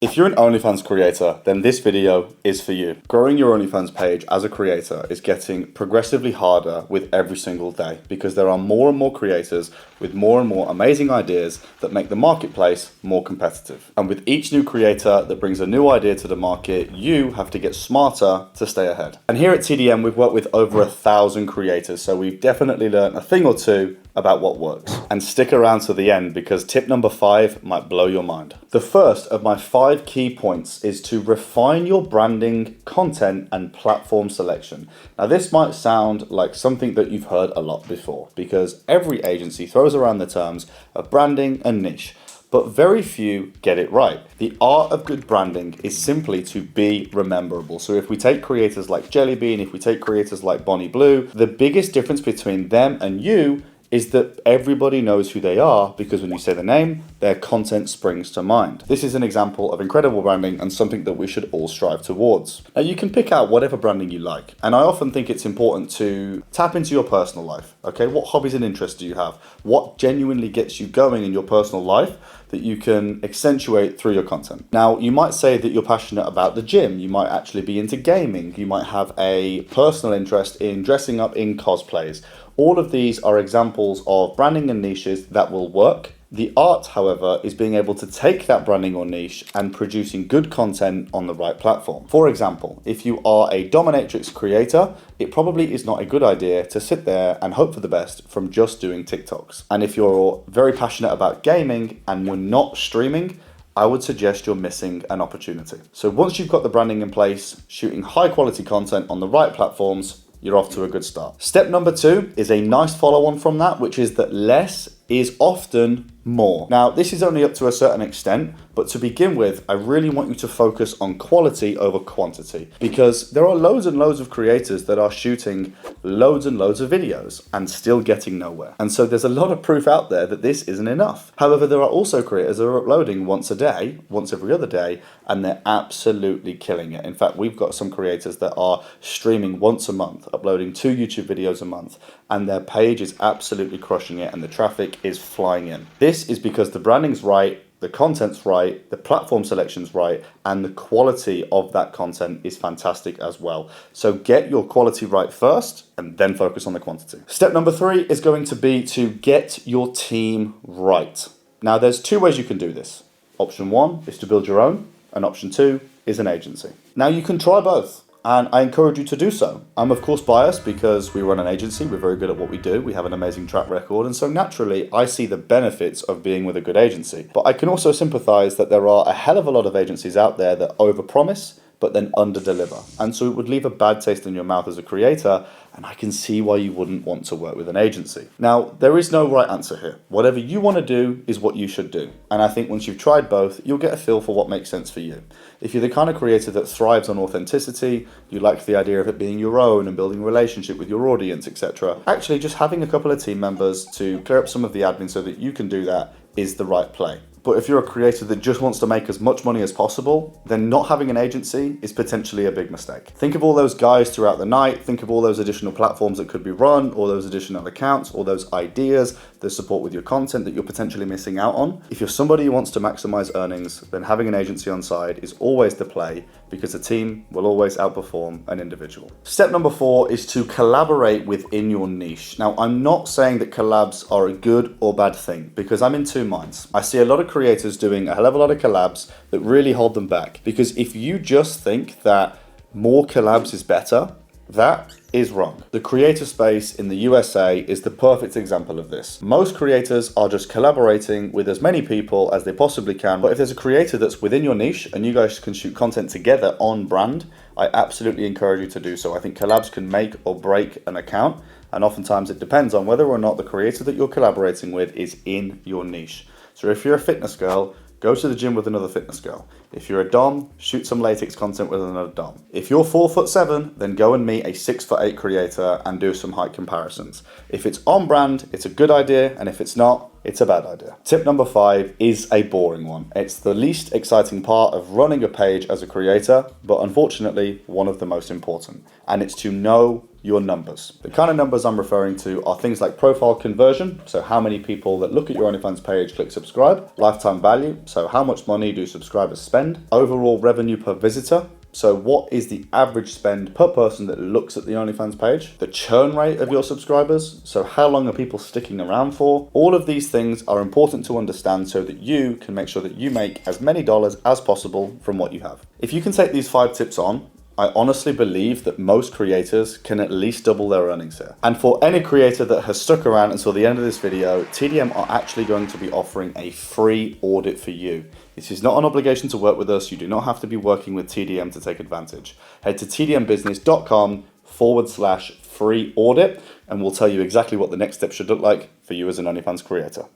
If you're an OnlyFans creator, then this video is for you. Growing your OnlyFans page as a creator is getting progressively harder with every single day because there are more and more creators with more and more amazing ideas that make the marketplace more competitive. And with each new creator that brings a new idea to the market, you have to get smarter to stay ahead. And here at TDM, we've worked with over 1,000 creators, so we've definitely learned a thing or two about what works. And stick around to the end because tip number 5 might blow your mind. The first of my 5 key points is to refine your branding, content, and platform selection. Now this might sound like something that you've heard a lot before because every agency throws around the terms of branding and niche, but very few get it right. The art of good branding is simply to be rememberable. So if we take creators like Jellybean, if we take creators like Bonnie Blue, the biggest difference between them and you is that everybody knows who they are because when you say the name, their content springs to mind. This is an example of incredible branding and something that we should all strive towards. Now you can pick out whatever branding you like, and I often think it's important to tap into your personal life, okay? What hobbies and interests do you have? What genuinely gets you going in your personal life that you can accentuate through your content? Now, you might say that you're passionate about the gym, you might actually be into gaming, you might have a personal interest in dressing up in cosplays. All of these are examples of branding and niches that will work. The art, however, is being able to take that branding or niche and producing good content on the right platform. For example, if you are a dominatrix creator, it probably is not a good idea to sit there and hope for the best from just doing TikToks. And if you're very passionate about gaming and you're not streaming, I would suggest you're missing an opportunity. So once you've got the branding in place, shooting high quality content on the right platforms, you're off to a good start. Step number 2 is a nice follow on from that, which is that less is often more. Now, this is only up to a certain extent, but to begin with, I really want you to focus on quality over quantity because there are loads and loads of creators that are shooting loads and loads of videos and still getting nowhere. And so there's a lot of proof out there that this isn't enough. However, there are also creators that are uploading once a day, once every other day, and they're absolutely killing it. In fact, we've got some creators that are streaming once a month, uploading 2 YouTube videos a month, and their page is absolutely crushing it and the traffic is flying in. This is because the branding's right, the content's right, the platform selection's right, and the quality of that content is fantastic as well. So get your quality right first and then focus on the quantity. Step number 3 is going to be to get your team right. Now there's 2 ways you can do this. Option 1 is to build your own, and option 2 is an agency. Now you can try both, and I encourage you to do so. I'm of course biased because we run an agency, we're very good at what we do, we have an amazing track record, and so naturally I see the benefits of being with a good agency. But I can also sympathize that there are a hell of a lot of agencies out there that overpromise but then underdeliver. And so it would leave a bad taste in your mouth as a creator, and I can see why you wouldn't want to work with an agency. Now, there is no right answer here. Whatever you want to do is what you should do. And I think once you've tried both, you'll get a feel for what makes sense for you. If you're the kind of creator that thrives on authenticity, you like the idea of it being your own and building a relationship with your audience, etc., actually just having a couple of team members to clear up some of the admin so that you can do that is the right play. But if you're a creator that just wants to make as much money as possible, then not having an agency is potentially a big mistake. Think of all those guys throughout the night, think of all those additional platforms that could be run, all those additional accounts, all those ideas, the support with your content that you're potentially missing out on. If you're somebody who wants to maximize earnings, then having an agency on side is always the play because a team will always outperform an individual. Step number 4 is to collaborate within your niche. Now, I'm not saying that collabs are a good or bad thing because I'm in 2 minds. I see a lot of creators doing a hell of a lot of collabs that really hold them back because if you just think that more collabs is better, that is wrong. The creator space in the USA is the perfect example of this. Most creators are just collaborating with as many people as they possibly can, but if there's a creator that's within your niche and you guys can shoot content together on brand, I absolutely encourage you to do so. I think collabs can make or break an account, and oftentimes it depends on whether or not the creator that you're collaborating with is in your niche. So if you're a fitness girl, go to the gym with another fitness girl. If you're a dom, shoot some latex content with another dom. If you're 4'7", then go and meet a 6'8" creator and do some height comparisons. If it's on brand, it's a good idea, and if it's not, it's a bad idea. Tip number 5 is a boring one. It's the least exciting part of running a page as a creator, but unfortunately, one of the most important. And it's to know your numbers. The kind of numbers I'm referring to are things like profile conversion, so how many people that look at your OnlyFans page click subscribe, lifetime value, so how much money do subscribers spend, overall revenue per visitor, so what is the average spend per person that looks at the OnlyFans page? The churn rate of your subscribers, so how long are people sticking around for? All of these things are important to understand so that you can make sure that you make as many dollars as possible from what you have. If you can take these 5 tips on, I honestly believe that most creators can at least double their earnings here. And for any creator that has stuck around until the end of this video, TDM are actually going to be offering a free audit for you. This is not an obligation to work with us. You do not have to be working with TDM to take advantage. Head to tdmbusiness.com/free audit and we'll tell you exactly what the next step should look like for you as an OnlyFans creator.